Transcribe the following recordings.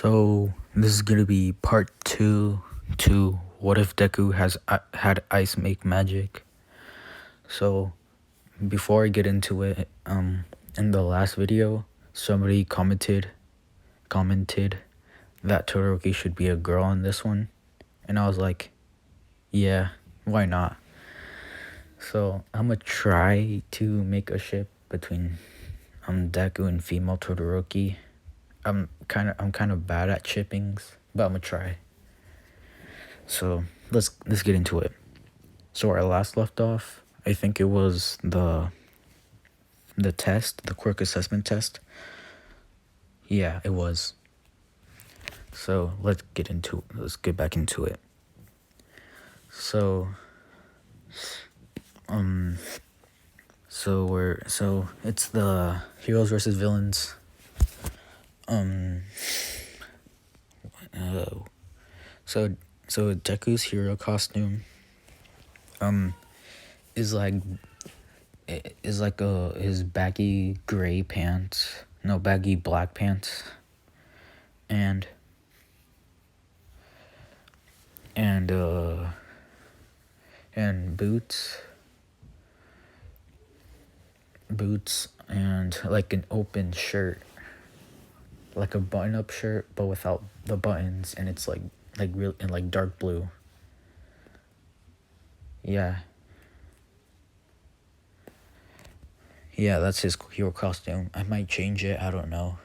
So this is gonna be part 2 to what if Deku has had ice make magic. So before I get into it, in the last video, somebody commented that Todoroki should be a girl in this one, and I was like, yeah, why not? So I'm gonna try to make a ship between Deku and female Todoroki. I'm kind of bad at shippings, but I'm gonna try. So let's get into it. So our last left off, I think it was the test, the quirk assessment test. Yeah, it was. So let's get back into it. So it's the heroes versus villains. So Deku's hero costume is like his baggy black pants and boots and like an open shirt, like a button-up shirt but without the buttons, and it's like real in like dark blue. Yeah, that's his hero costume. I might change it, I don't know.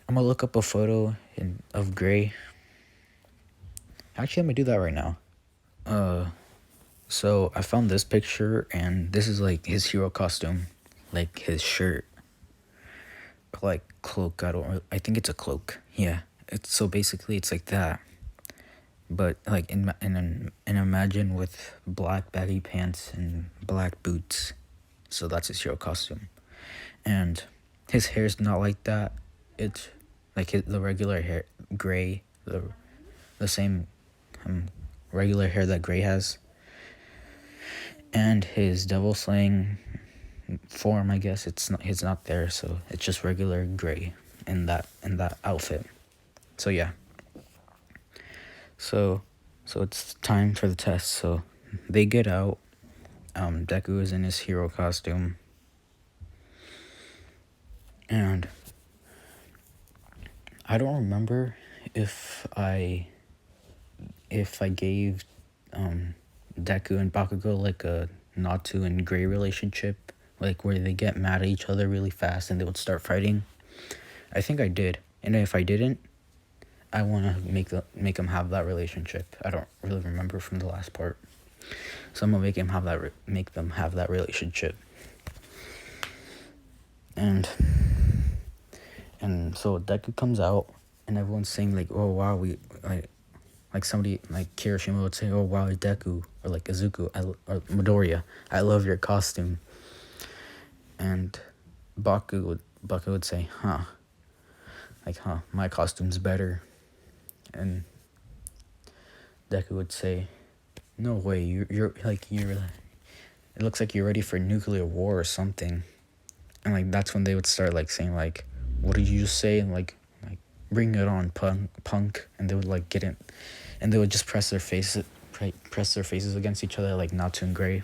I'm gonna look up a photo of Gray. Actually, I'm gonna do that right now. So I found this picture, and this is like his hero costume, like his shirt, like cloak. I think it's a cloak. Yeah, it's so basically it's like that, but like in imagine with black baggy pants and black boots. So that's his hero costume, and his hair's not like that. It's like the regular hair, Gray, the same regular hair that Gray has. And his devil slaying form, I guess it's not there, so it's just regular Gray in that outfit. So yeah. So it's time for the test. So they get out. Deku is in his hero costume, and I don't remember if I gave Deku and Bakugo like a Natsu and Gray relationship, like where they get mad at each other really fast and they would start fighting. I think I did, and if I didn't, I want to make them have that relationship. I don't really remember from the last part, so I'm gonna make them have that relationship. And so Deku comes out, and everyone's saying like, "Oh wow, we like somebody like Kirishima would say, "Oh wow, Deku," or like Izuku, or Midoriya, "I love your costume." And Baku would say, "Huh, my costume's better." And Deku would say, "No way, you're it looks like you're ready for nuclear war or something." And like that's when they would start like saying like, "What did you just say?" And like bring it on, punk. And they would like get in, and they would just press their faces against each other like Natsu and Gray,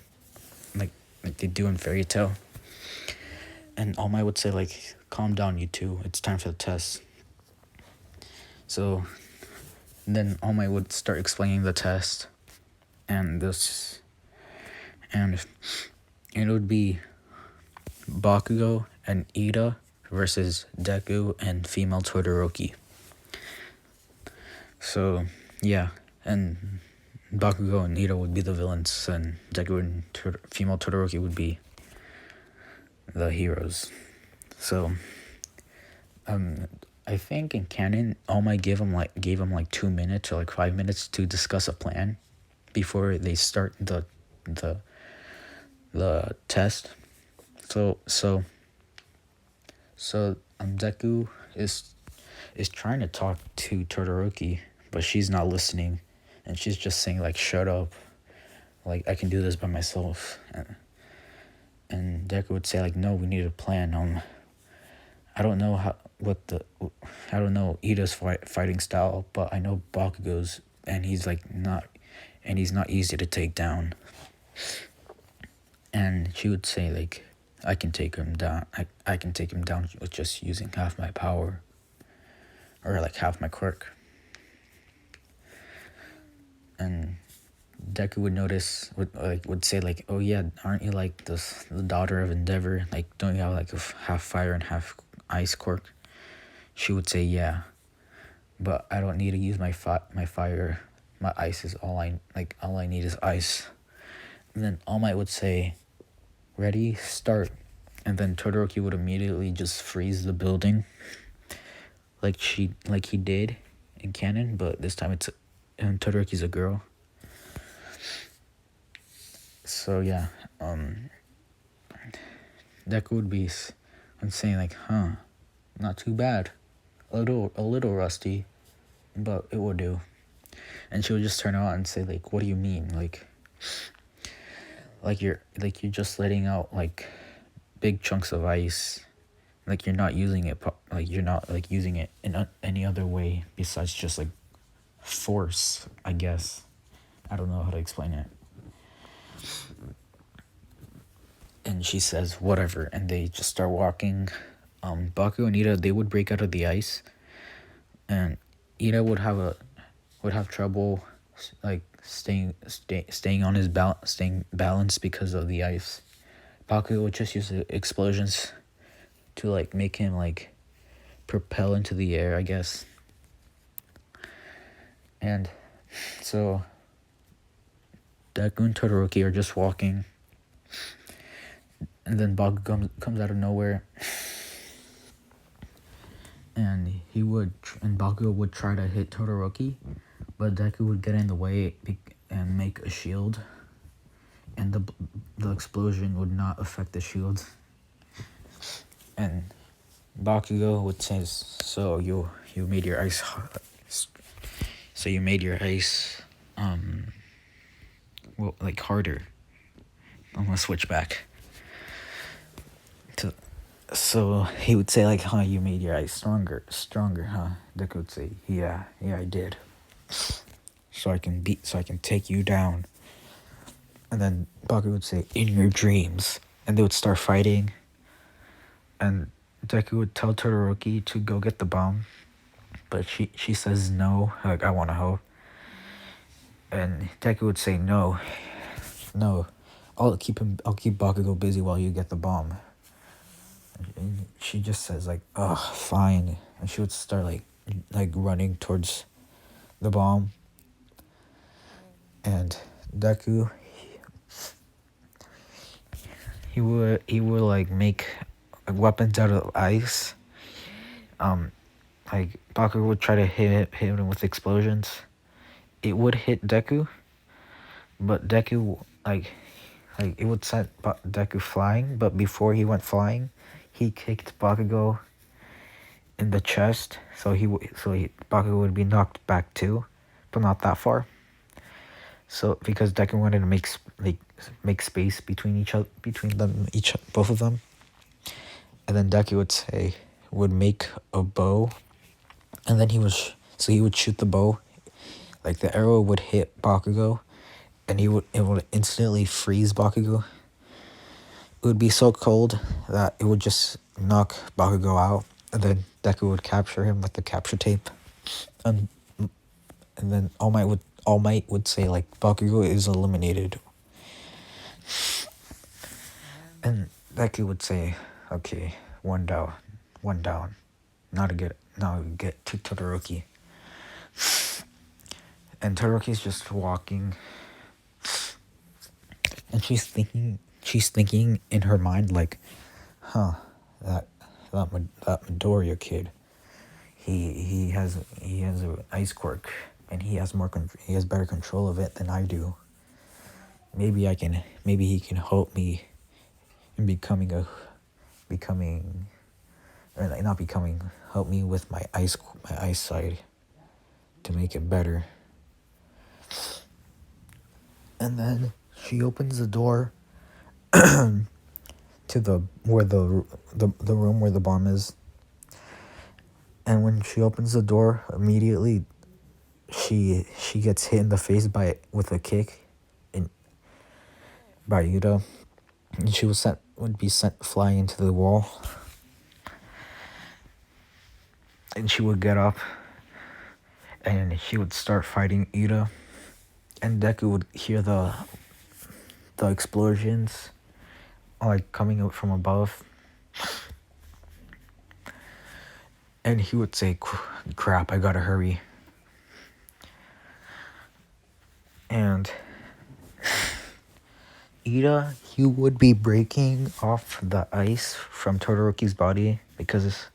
like they do in Fairy Tail. And All Might would say like, "Calm down, you two. It's time for the test." So then All Might would start explaining the test, and it would be Bakugo and Ida versus Deku and female Todoroki. So yeah, and Bakugo and Ida would be the villains, and Deku and female Todoroki would be the heroes. So I think in canon, All Might gave him like 2 minutes or like 5 minutes to discuss a plan before they start the test. So Deku is trying to talk to Todoroki, but she's not listening, and she's just saying like, "Shut up, like I can do this by myself." And Deku would say like, "No, we need a plan. I don't know what the I don't know Ida's fighting style, but I know Bakugo's, and he's not easy to take down. And she would say like, I can take him down. I can take him down with just using half my power, or like half my quirk. And Deku would notice, would say like, oh yeah, aren't you like the daughter of Endeavor? Like, don't you have like a half fire and half ice quirk? She would say yeah, but I don't need to use my fire. My ice is all I need is ice. And then All Might would say, ready, start. And then Todoroki would immediately just freeze the building, like he did in canon, but this time and Todoroki's a girl. So yeah, Deku would be, I'm saying like, not too bad, a little rusty, but it will do. And she would just turn around and say like, what do you mean, like you're just letting out like big chunks of ice, like you're not using it, like you're not like using it in any other way besides just like force, I guess. I don't know how to explain it. And she says whatever, and they just start walking. Baku and Ida, they would break out of the ice, and Ida would have trouble like staying on his staying balanced because of the ice. Baku would just use the explosions to like make him like propel into the air, I guess. And so Deku and Todoroki are just walking, and then Baku comes out of nowhere, and Baku would try to hit Todoroki, but Deku would get in the way and make a shield, and the explosion would not affect the shield. And Bakugo would say, so you made your ice, well, like harder. I'm gonna switch back to. So he would say like, you made your ice stronger, huh? Deku would say, yeah, I did. So I can take you down. And then Baku would say, in your dreams. And they would start fighting. And Deku would tell Todoroki to go get the bomb. But she says no, like, I want to help. And Deku would say, no, I'll keep Bakugo busy while you get the bomb. And she just says like, fine. And she would start like running towards the bomb. And Deku, he would like make weapons out of ice. Like Baku would try to hit him with explosions. It would hit Deku, but Deku like it would send Deku flying. But before he went flying, he kicked Bakugo in the chest, so Bakugo would be knocked back too, but not that far. So because Deku wanted to make space between both of them, and then Deku would make a bow, and then he would shoot the bow, like the arrow would hit Bakugo, and it would instantly freeze Bakugo. It would be so cold that it would just knock Bakugo out, and then Deku would capture him with the capture tape, and then All Might would say like, Bakugo is eliminated, and Deku would say, okay, one down, now get to Todoroki. And Todoroki's just walking, and she's thinking in her mind like, that Midoriya kid, he has an ice quirk, and he has better control of it than I do. Maybe he can help me in help me with my eyesight to make it better. And then she opens the door to the room where the bomb is, And when she opens the door, immediately she gets hit in the face with a kick, in by Yuta, and she would be sent flying into the wall, and she would get up, and she would start fighting Ida, and Deku would hear the explosions, like coming out from above, and he would say, "Crap, I gotta hurry." And Ida, he would be breaking off the ice from Todoroki's body because,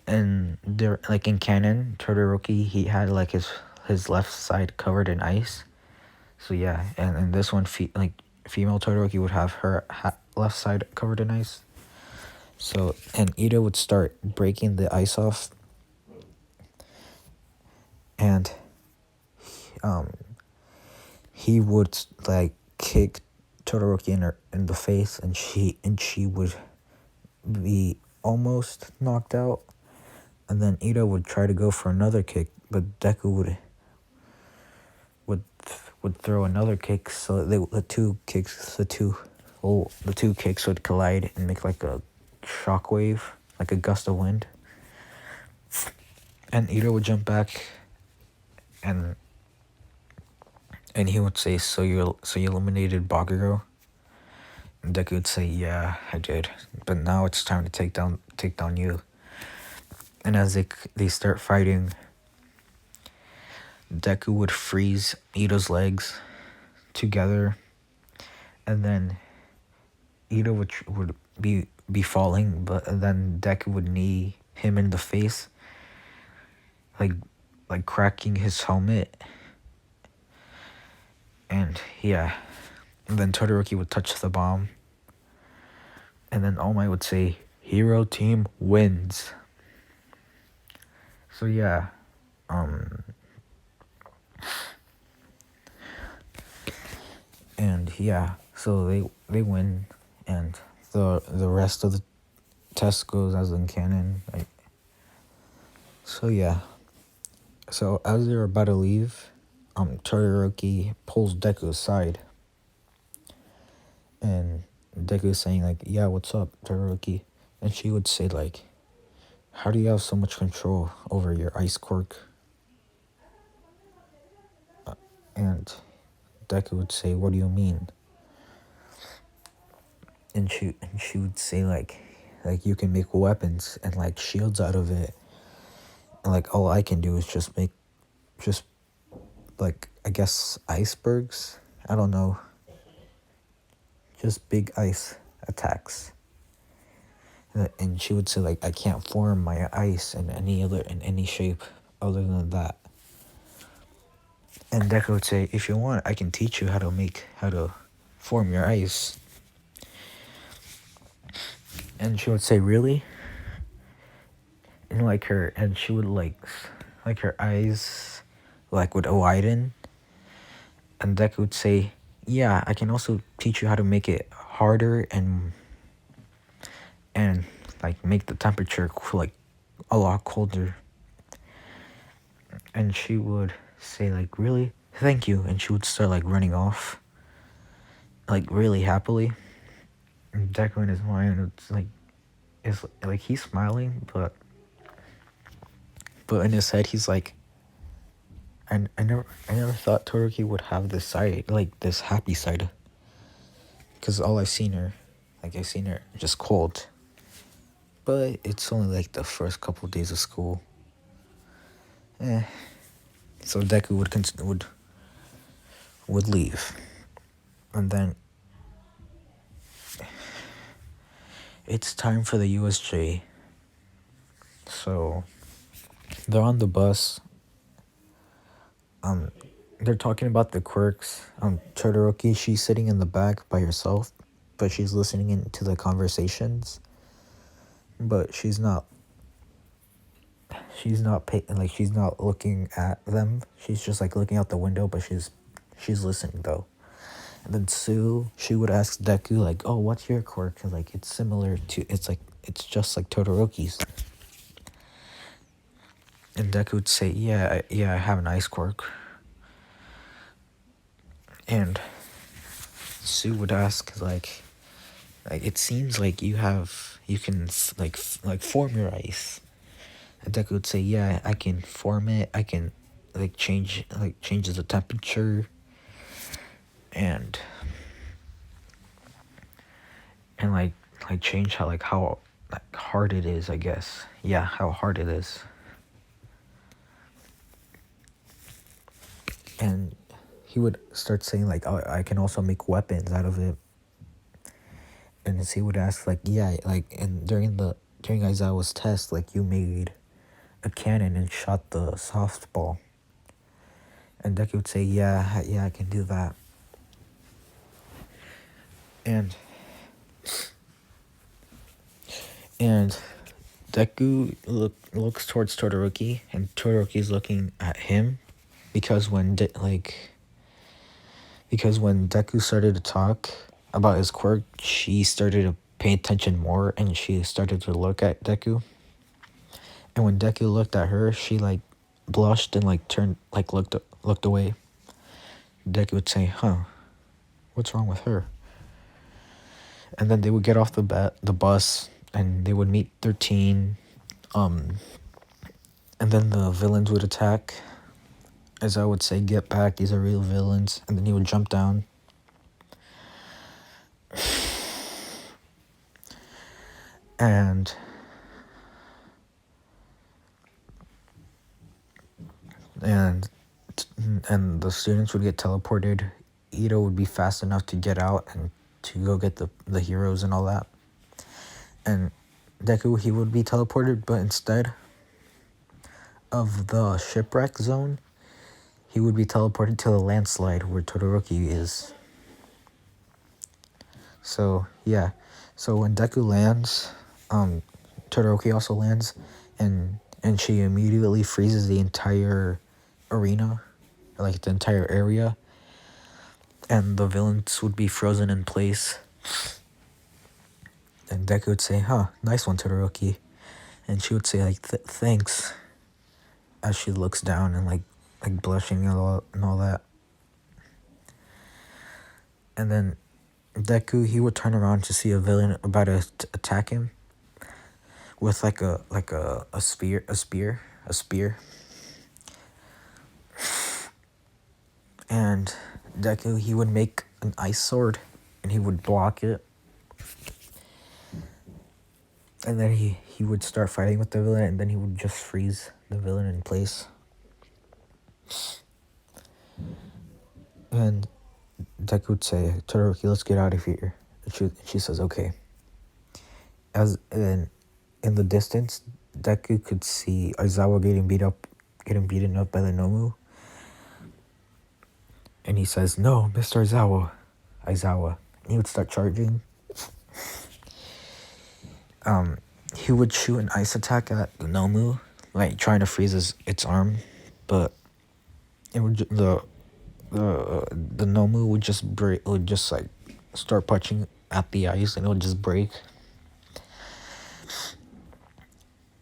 and there, like in canon, Todoroki, he had like his left side covered in ice. So yeah, and in this one, female Todoroki would have her left side covered in ice. So, and Ida would start breaking the ice off, and he would like kick Todoroki in the face, and she would be almost knocked out, and then Ida would try to go for another kick, but Deku would throw another kick, so the two kicks would collide and make like a shockwave, like a gust of wind, and Ida would jump back, and he would say, so you eliminated Baguro? And Deku would say, yeah, I did, but now it's time to take down you. And as they start fighting, Deku would freeze Ida's legs together, and then Ida would be falling, but then Deku would knee him in the face, like cracking his helmet. And yeah, and then Todoroki would touch the bomb, and then All Might would say, "Hero team wins." So yeah, and yeah, so they win, and the rest of the test goes as in canon. So yeah, so as they're about to leave, Todoroki pulls Deku aside, and Deku is saying like, "Yeah, what's up, Todoroki?" And she would say like, "How do you have so much control over your ice quirk?" And Deku would say, "What do you mean?" And she would say like you can make weapons and like shields out of it, and like all I can do is just make like, I guess, icebergs. I don't know. Just big ice attacks. And she would say like, I can't form my ice in any shape other than that. And Deku would say, if you want, I can teach you how to form your ice. And she would say, really? And she would like her eyes like would widen. And Deku would say, yeah, I can also teach you how to make it harder and like make the temperature like a lot colder. And she would say like, really? Thank you. And she would start like running off, like really happily. And Deku in his mind, it's like he's smiling, but in his head he's like, I never thought Todoroki would have this side, like this happy side. Cause all I've seen her just cold. But it's only like the first couple of days of school. So Deku would leave, and then it's time for the USJ. So they're on the bus. They're talking about the quirks. Todoroki, she's sitting in the back by herself, but she's listening into the conversations. But she's not she's not looking at them. She's just like looking out the window, but she's listening though. And then Sue, she would ask Deku like, "Oh, what's your quirk?" Cause like it's just like Todoroki's. And Deku would say, yeah, I have an ice quirk. And Sue would ask, like it seems like you can form your ice. And Deku would say, yeah, I can form it. I can change the temperature, and change how hard it is, I guess. Yeah, how hard it is. And he would start saying oh, I can also make weapons out of it. And he would ask yeah, and during Aizawa's test, you made a cannon and shot the softball. And Deku would say, yeah, I can do that. And Deku looks towards Todoroki, and Todoroki's looking at him, because when Deku started to talk about his quirk, she started to pay attention more, and she started to look at Deku. And when Deku looked at her, she blushed and turned looked away. Deku would say, "Huh, what's wrong with her?" And then they would get off the bus, and they would meet 13. And then the villains would attack. As I would say, get back, these are real villains. And then he would jump down. And the students would get teleported. Ito would be fast enough to get out and to go get the heroes and all that. And Deku, he would be teleported, but instead of the shipwreck zone, he would be teleported to the landslide where Todoroki is. So, yeah. So when Deku lands, Todoroki also lands, and she immediately freezes the entire arena, the entire area, and the villains would be frozen in place. And Deku would say, "Huh, nice one, Todoroki." And she would say, thanks, as she looks down and blushing and all that. And then Deku, he would turn around to see a villain about to attack him with a spear. And Deku, he would make an ice sword, and he would block it. And then he would start fighting with the villain, and then he would just freeze the villain in place. And Deku would say, "Todoroki, let's get out of here." And she says, "Okay." In the distance, Deku could see Aizawa getting beaten up by the Nomu. And he says, "No, Mr. Aizawa." And he would start charging. He would shoot an ice attack at the Nomu, trying to freeze its arm, but it would the Nomu would just break. Would just start punching at the ice, and it would just break.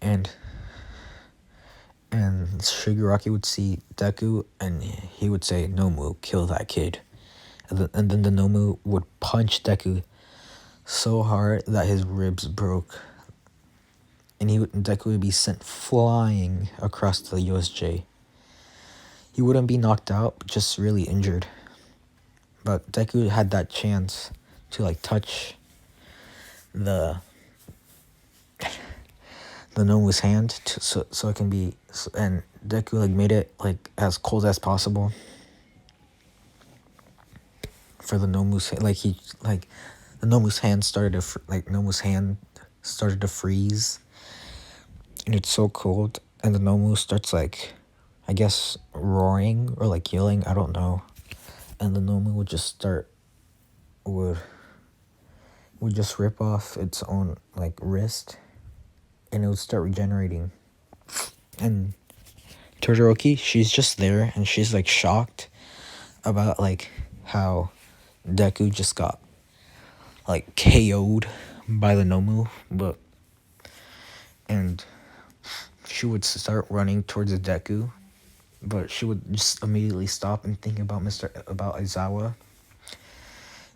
And Shigaraki would see Deku, and he would say, "Nomu, kill that kid." And then the Nomu would punch Deku so hard that his ribs broke. And Deku would be sent flying across the USJ. He wouldn't be knocked out, but just really injured. But Deku had that chance to touch the Nomu's hand so it can be, and Deku made it as cold as possible for the Nomu's the Nomu's hand started to freeze, and it's so cold, and the Nomu starts I guess roaring or yelling, I don't know, and the Nomu would just would just rip off its own wrist, and it would start regenerating. And Todoroki, she's just there, and she's shocked about how Deku just got KO'd by the Nomu, and she would start running towards the Deku, but she would just immediately stop and think about Aizawa.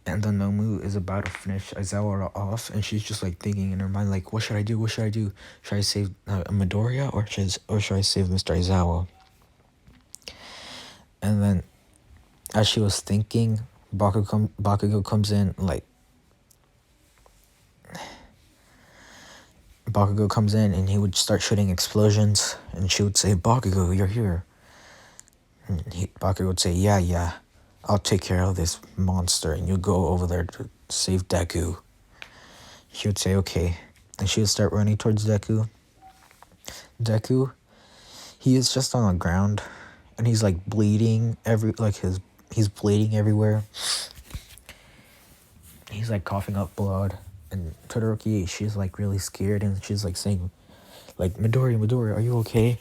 And the Nomu is about to finish Aizawa off, and she's just like thinking in her mind, like, what should I do? What should I do? Should I save Midoriya, or should I save Mr. Aizawa? And then, as she was thinking, Bakugo comes in, like, Bakugo comes in, and he would start shooting explosions, and she would say, Bakugo, you're here. And Bakugo would say, yeah, I'll take care of this monster, and you go over there to save Deku. She would say, okay. And she would start running towards Deku. Deku, he is just on the ground, and he's like bleeding he's bleeding everywhere. He's like coughing up blood. And Todoroki, she's like really scared, and she's like saying, like, Midoriya, are you okay?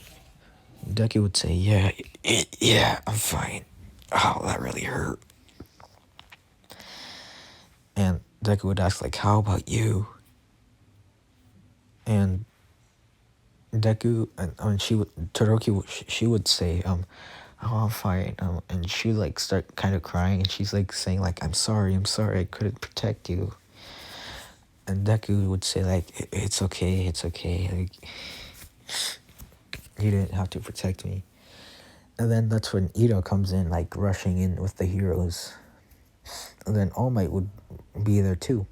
Deku would say, yeah, I'm fine. Oh, that really hurt. And Deku would ask, like, how about you? And Deku, and Todoroki, she would say, oh, I'm fine. And she like start kind of crying, and she's like saying, like, I'm sorry, I couldn't protect you. And Deku would say, like, it's okay, like, you didn't have to protect me. And then that's when Ito comes in, like, rushing in with the heroes. And then All Might would be there too,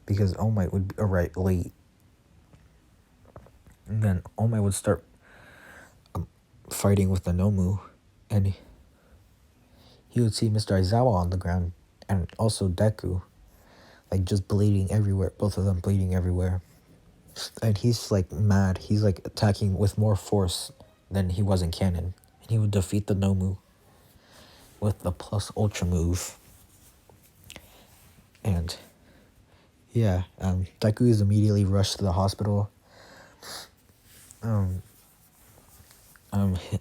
because All Might would arrive late. And then All Might would start fighting with the Nomu, and he would see Mr. Aizawa on the ground, and also Deku, like, just bleeding everywhere, both of them bleeding everywhere. And he's like mad, he's like attacking with more force than he was in canon, and he would defeat the Nomu with the plus ultra move. And yeah, Deku is immediately rushed to the hospital.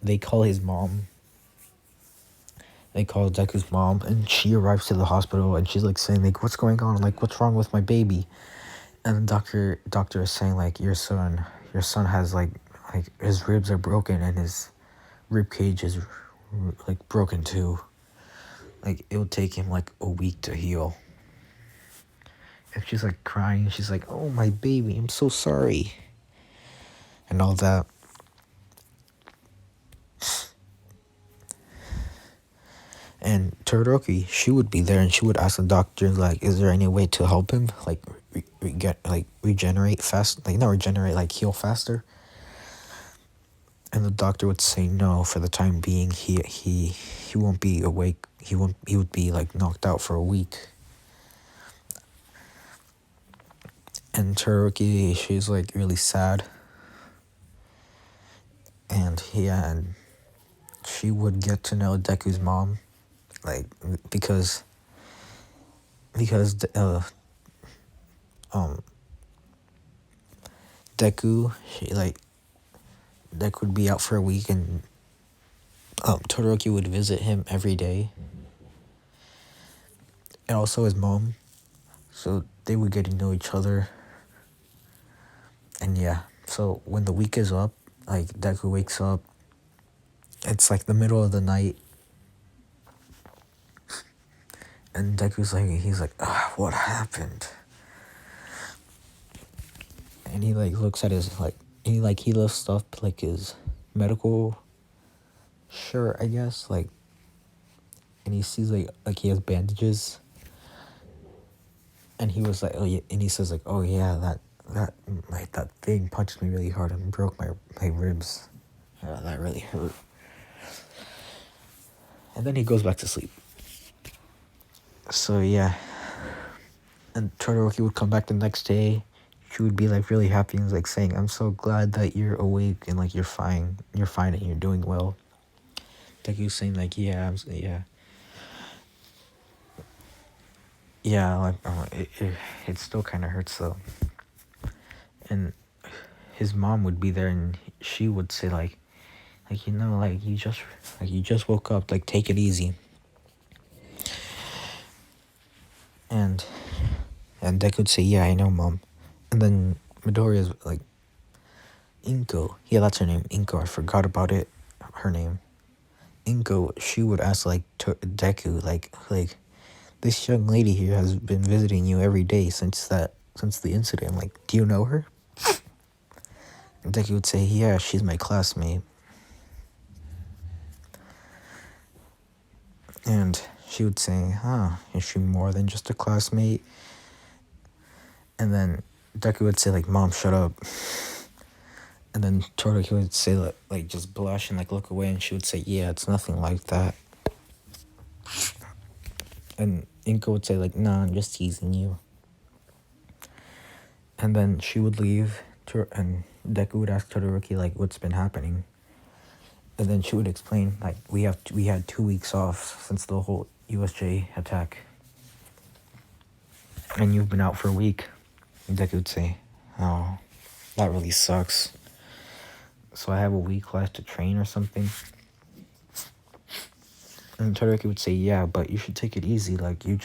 They call his mom. They call Deku's mom, and she arrives to the hospital, and she's like saying, like, what's going on? Like, what's wrong with my baby? And the doctor is saying, like, your son has like his ribs are broken, and his rib cage is like broken too. Like, it will take him like a week to heal. And she's like crying. She's like, oh, my baby, I'm so sorry. And all that. And Todoroki, she would be there, and she would ask the doctor, like, is there any way to help him, like, regenerate fast, like, not regenerate, like, heal faster? And the doctor would say no. For the time being, he won't be awake. He would be like knocked out for a week. And Todoroki, she's like really sad. And and she would get to know Deku's mom, like, because Deku, Deku would be out for a week, and Todoroki would visit him every day, and also his mom, so they would get to know each other. And yeah, so when the week is up, like, Deku wakes up, it's like the middle of the night, and Deku's like, he's like, what happened? And he like looks at his, like, he lifts up like his medical shirt, I guess, like, and he sees like he has bandages, and he was like, oh yeah, and he says like, oh yeah, that thing punched me really hard and broke my ribs. That really hurt. And then he goes back to sleep. So yeah, and Todoroki would come back the next day. She would be like really happy and like saying, I'm so glad that you're awake and like you're fine and you're doing well. Deku's saying like, yeah, like, it still kind of hurts though. And his mom would be there, and she would say like, you know, like, you just woke up, like, take it easy. And Deku would say, yeah, I know, Mom. And then Midoriya's like, Inko. Yeah, that's her name. Inko. I forgot about it. Her name. Inko. She would ask like Deku, like this young lady here has been visiting you every day since the incident. Like, do you know her? And Deku would say, yeah, she's my classmate. And she would say, huh, is she more than just a classmate? And then Deku would say, like, Mom, shut up. And then Todoroki would say, like just blush and, like, look away. And she would say, yeah, it's nothing like that. And Inko would say, like, nah, I'm just teasing you. And then she would leave, and Deku would ask Todoroki, like, what's been happening. And then she would explain, like, we had 2 weeks off since the whole USJ attack. And you've been out for a week. And Deku would say, oh, that really sucks. So I have a week left to train or something. And Todoroki would say, yeah, but you should take it easy. Like, you're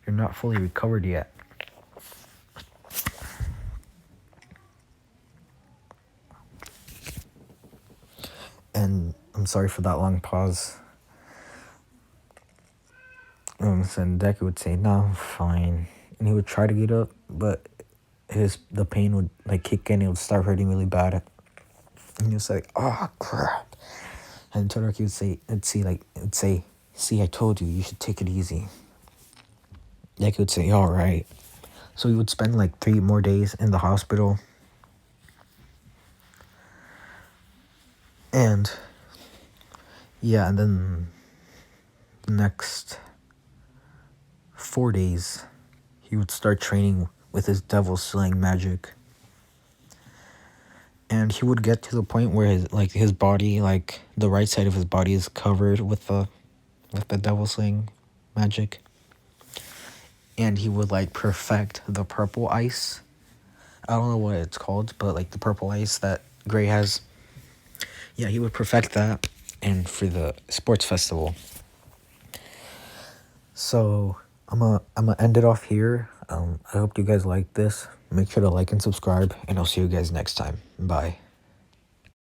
not fully recovered yet. And I'm sorry for that long pause. And Deku would say, no, I'm fine. And he would try to get up, but the pain would, like, kick in. It would start hurting really bad. And he was like, oh, crap. And Todoroki would say, see, I told you, you should take it easy. Deku would say, all right. So he would spend, like, 3 more days in the hospital. And, yeah, and then the next 4 days, he would start training with his devil slaying magic. And he would get to the point where his body, like, the right side of his body is covered with the devil slaying magic. And he would, like, perfect the purple ice. I don't know what it's called, but, like, the purple ice that Gray has. Yeah, he would perfect that, and for the sports festival. So I'm gonna end it off here. I hope you guys like this. Make sure to like and subscribe, and I'll see you guys next time. Bye.